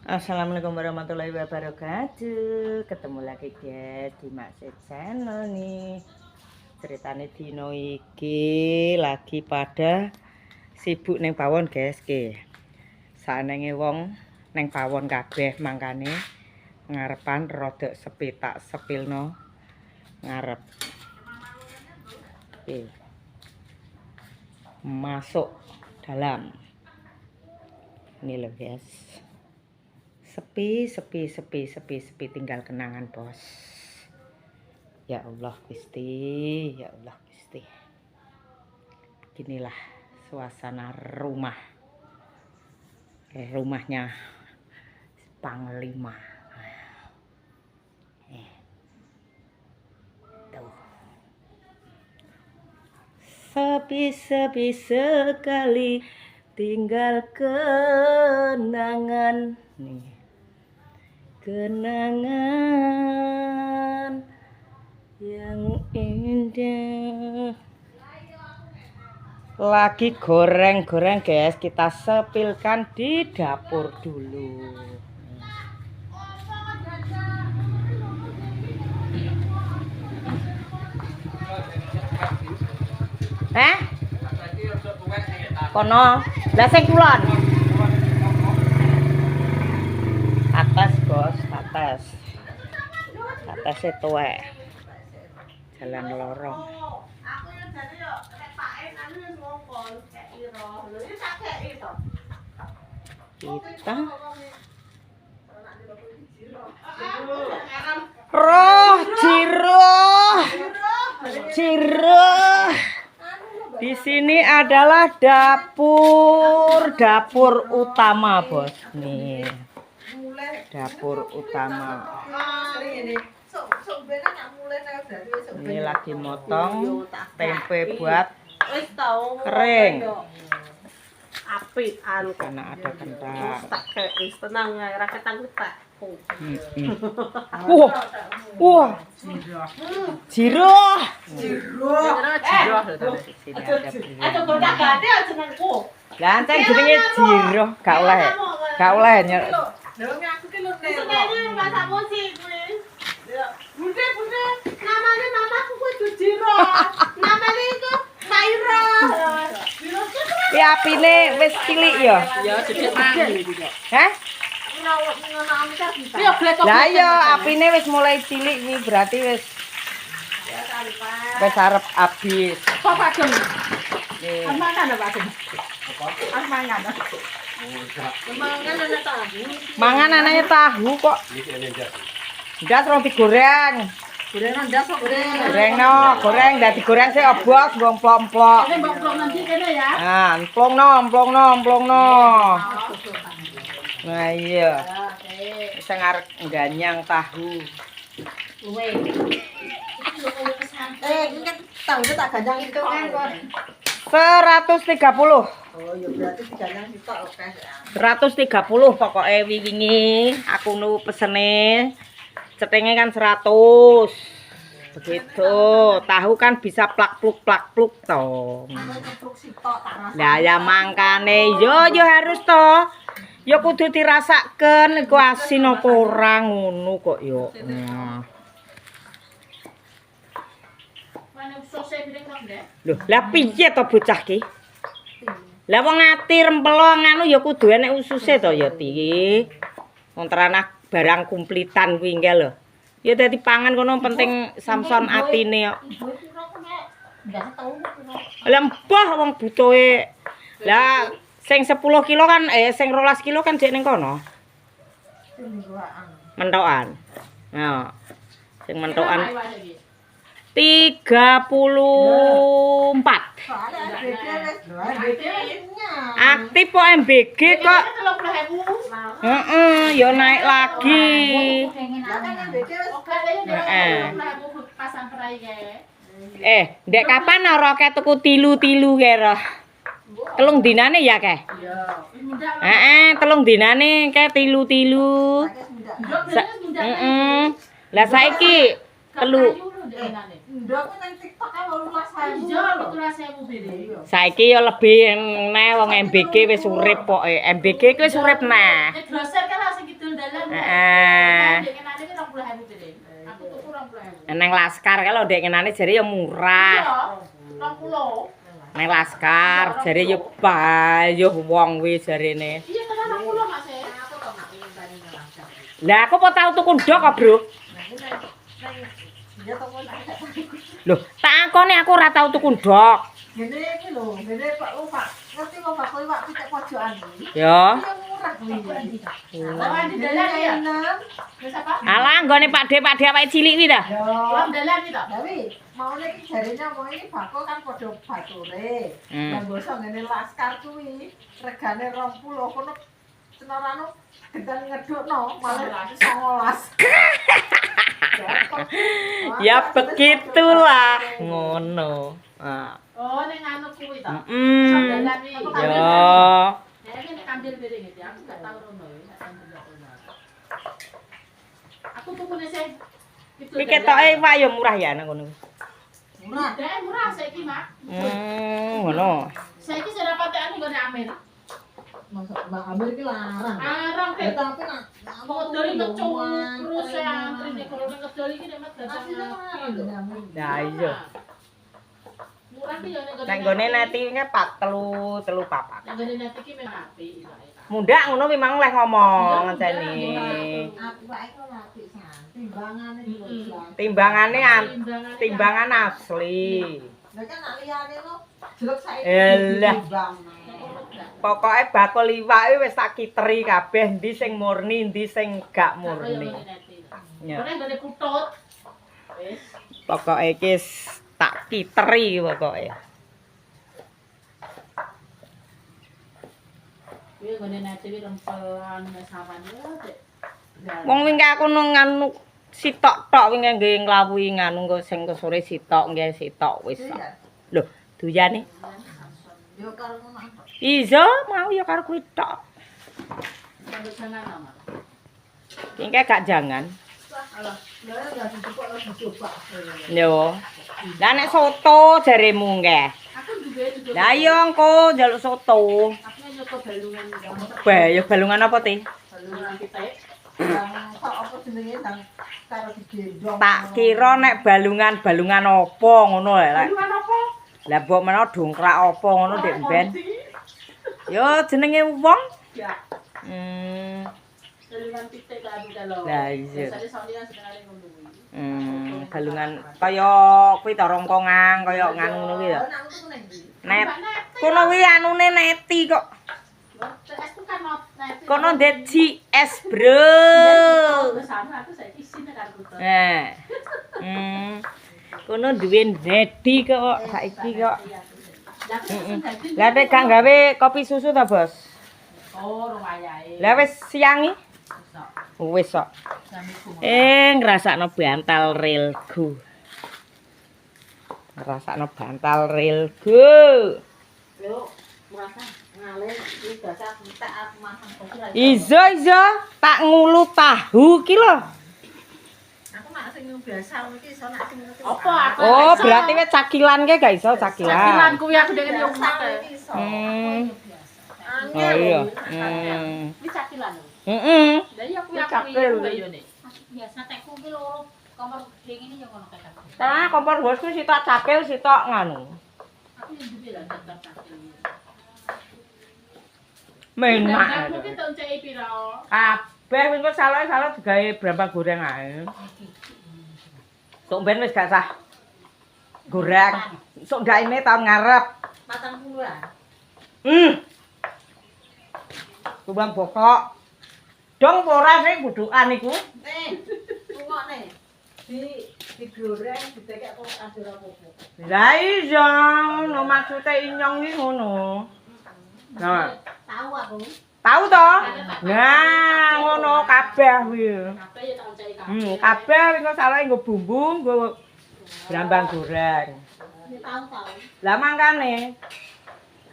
Assalamualaikum warahmatullahi wabarakatuh. Ketemu lagi guys di Makse Channel nih. Ceritanya dino iki lagi pada sibuk neng pawon guys ke. Saenenge wong neng pawon kabeh mangkane ngarepan rodok sepi tak sepilno ngarep. Oke. Masuk dalam. Ini loh guys. Sepi tinggal kenangan bos. Ya Allah Gusti, ya Allah Gusti. Beginilah suasana rumah. Rumahnya Panglima. Tuh. Sepi sekali tinggal kenangan nih. Kenangan yang indah. Lagi goreng-goreng guys, kita sepilkan di dapur dulu. Kono, lah sing kulon. Atas bos, atas itu jalan lorong. Kita roh jiro. Di sini adalah dapur utama bos nih. Dapur utama. Ini lagi motong tempe buat kering. Apian Karena ada kentang. tenang ya, rakyat tak. Wah. Jiro. Lanceng jenenge jiro, gak oleh Namanya mamaku kudu Jiro. Namanya itu Saira. Ki apine wis cilik ya? Ya, gede-gede juga. Hah? Lah iya, apine wis mulai cilik iki berarti wis arep habis. Pak Dong. Nih. Mangan Pak Dong. Mangan. Mangan anake tahu kok. Ndas rong digoreng. Gorengan ndas kok goreng. Goreng dadi goreng sik obos nggo emplok-emplok. Ini mbok nanti kene ya. Nah, emplongno. Nah iya. Sing arep ganyang tahu. Luwe. Ini kan tahunya tak gandang itu kan. 130. Oh, ya berarti digandang sitok oke. 130 pokoknya wingi aku nu pesene cetenge kan 100 begitu. Tahu kan bisa plak-pluk toh. Lah ya mangkane yo harus toh. Ya kudu dirasaken iku asin apa ora ngono kok yo. Loh, lah piye to bocah ki? Lah wong ati rempelo nganu ya kudu enek ususe to ya Ti. Wong teranah barang kumplitan kuwi engke lho. Ya dadi pangan kono penting Samson atine kok. Lah mbah wong butuhe. Lah sing 10 kilo kan sing 12 kilo kan jek ning kono. Mentokan. Nah. Sing mentokan 34. Aktif kok MBG kok. Heeh, ya naik lagi. Ndek kapan roke tuku tilu-tilu ke roh? Telung dinane ya ke? Heeh, telung dinane ke tilu-tilu. Heeh. Lah saiki telu. Saiki ya lebih neh wong MBG wis urip pokoke. MBG ku wis urip neh. Neng Laskar kalau ndek ngenane jare ya murah. Iya, 20. Neng Laskar jare ya bayuh wong kuwi jarene. Iya, tenan 20 Mas. Lah aku apa tau tuku ndok kok, Bro? Loh, takone aku ora tau tuku ndok. Ngene iki lho, ngene Pak Pak. Ngerti kok Pak Iwak pitik pojokan iki. Ya. Iya murah kuwi. Lah di dalan ya. Wis apa? Alah nggone Pakde awake cilik kuwi ta? Lah dalan iki tak. Tapi maune iki jarene omong iki bako kan padha bature. Lah bosok ngene Laskar kuwi regane 20 kono cenarane gedang ngedukno malah 19. Ya begitulah ngono. Ah. Oh, ning anu kuwi ta. Heeh. Dalan iki. Ya. Nek nek ambil piring iki aku gak tau rono ya, gak tau ndelok. Aku tukune sih. Iki ketoke Pak ya murah ya nang ngono. Murah. Dek murah saiki, Mak. Ngono. Saiki sing rapatekane nggone Amir. Mbak Amir iki larang. Larang Eh, kek. Tapi nak modal kecung terus antrine kalau ning kedol iki nek dagang. Lah iya. Murah ki yo Nek nggone neti ki Pak telu papat. Nek ngene neti ki memang apik. Mundak ngono ki mang oleh ngomong ngene. Apik wae kok apik san. Timbangane Timbangane timbangan asli. Lah kan nak liyane lho. Jelek saiki. Elah. Pokoke bakul iwak wis tak kiteri kabeh, ndi sing murni, ndi sing gak murni. Ya. Nek ngene putut. Wis. Pokoke iki tak kiteri pokoke. Kuwi ngene neti iki rempelan sawan yo, Dek. Wong wingi aku nganu sitok tok wingi nggih nglawuhi nganu engko sing sore sitok nggih sitok wis. Lho, duyane. Yo karo ngono. Iya, mau ya karo kuwi tok. Sampai jangan ama. Iki gak jangan. Alah, lha ya dicoba. Yo. Lah nek soto jaremu nggih. Aku duwe Lah iya engko njaluk soto. aku nyoto balungan Ya balungan apa ti? balungan pitik. Yang tok apa jenenge nang karo digendong. Tak kira nek balungan apa ngono lek. Balungan apa? Lah mbok menawa dongkrak apa ngono Dek Ben. Yo jenenge wong. Ya, balungan pitik kan kalau. Lah iya. Biasane soalnya senengane ngono kuwi. Balungan kaya kuwi ta rongkongan kaya nganu ngono kuwi ya. Nang tuku ning ndi? Net. Kono kuwi anune neti kok. Es tuh kan net. Kono ndek GS, Bro. Bersama aku saiki isine karo kutu. Kono duwe neti kok saiki kok. Lah aku pesen daging. Lah nek gak gawe kopi susu ta, Bos? Oh, ruwayahe. Lah wis siangi? Besok. Wis kok. Jamiku. Ngrasakno bantal relgu. Ngrasakno bantal relgu. Yo, merasa ngalir iki dasar entek aku masak kopi lagi. Iso, tak ngulu tahu ki lho. Aku mak sing biasa iki iso nak sing apa aku. Oh, berarti wis cakilan ke gak iso cakilan. Cakilan kuwi aku dengan yo mak. Oh iya. Iki cakilan. Heeh. Lah iya kuwi aku Cakil. yo nek. Biasa tekku ki loro kamar gede ngene yo ngono kae. Nah, kompor bosku sitok cakil, sitok nganu. Aku yo duwe lah daftar cakil. Menak. Aku ki tok cek pira. Kabeh engko salah digawe brambang goreng ae. Sok ben wis gak sah goreng. Sok ndaine tahun ngarep. 40-an. Tumbang bokok. Dong ora sing budukan iku. Rungokne. Digoreng ditekek kok ada apa-apa. Lah iya, no maksude inyong iki ngono. Nah, Tahu aku. tahu to? Nah, ngono kabeh kuwi. Kabeh ya tak cek kabeh. Kabeh engko salah nggo bumbu, nggo brambang goreng. Ini tahu. Lah mangkane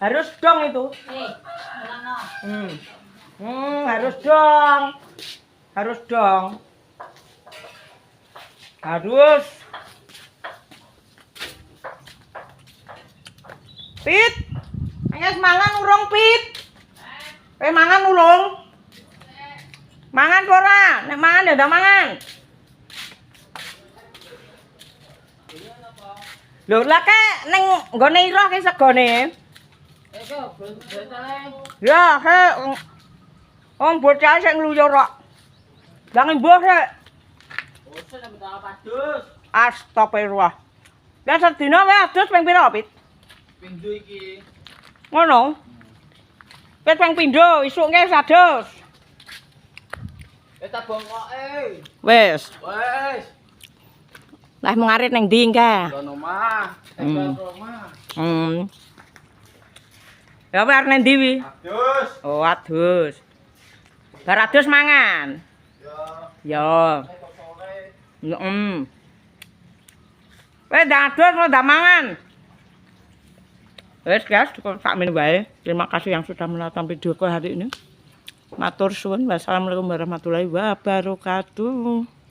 harus dong itu. Ngono. Harus dong. Harus dong. Harus. Pit. Ayo mangan urung, Pit. Mangan urung. Mangan apa ora? Nek mangan ya ndak mangan. Lho lah kek ning nggone ira ki segone. Ya, he. Wong bocah sing ngluyur kok. Lah mbuh sik. Astagfirullah. Lah sedina wae adus ping pira, Pit? Pindho iki. Ngono. Pit ping pindho, isuke sadus. Tak bongkoke. Wis. Wes. Lah mengarit ning ndi engke? Kono mah. Omah. Ya arep ning ndi wi? Adus. Oh, adus. Bar adus mangan. Ya. Ya. Wes dak adus kok ndak mangan. Wes guys, cukup sakmene wae. Terima kasih yang sudah menonton videoku hari ini. Matur suwun. Wassalamualaikum warahmatullahi wabarakatuh.